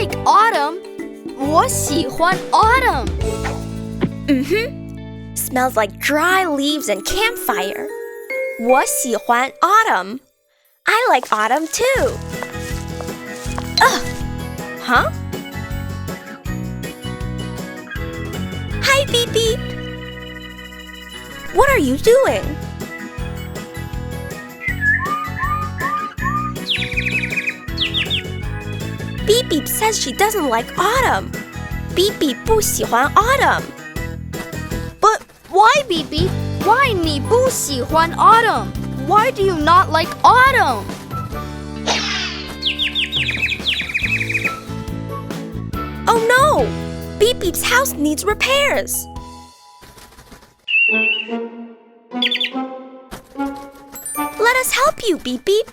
like autumn. 我喜欢 autumn. Smells like dry leaves and campfire. 我喜欢 autumn. I like autumn too. Huh? Hi, Beep Beep. What are you doing? Beep Beep says she doesn't like autumn. Beep Beep 不喜欢 autumn. But why, beepbeep? Why 你不喜欢 autumn? Why do you not like autumn? Oh no! Beep Beep's house needs repairs. Let us help you, Beep Beep.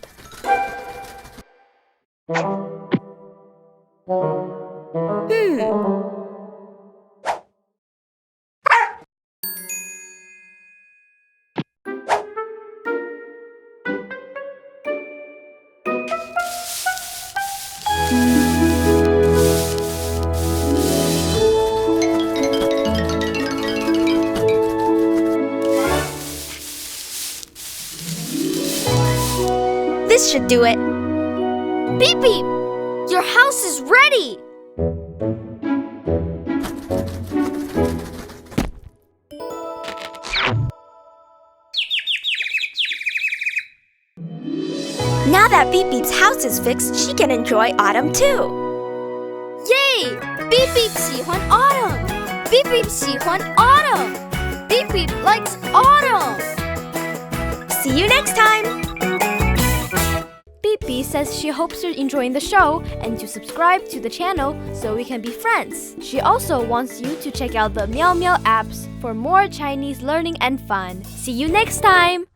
This should do it. Beep beep! Your house is ready! Now that Beep Beep's house is fixed, she can enjoy autumn too. Yay! Beep beep 喜欢 autumn! Beep beep 喜欢 autumn! Beep beep likes autumn! See you next time! Beep Beep says she hopes you're enjoying the show and to subscribe to the channel so we can be friends. She also wants you to check out the Miaomiao apps for more Chinese learning and fun. See you next time!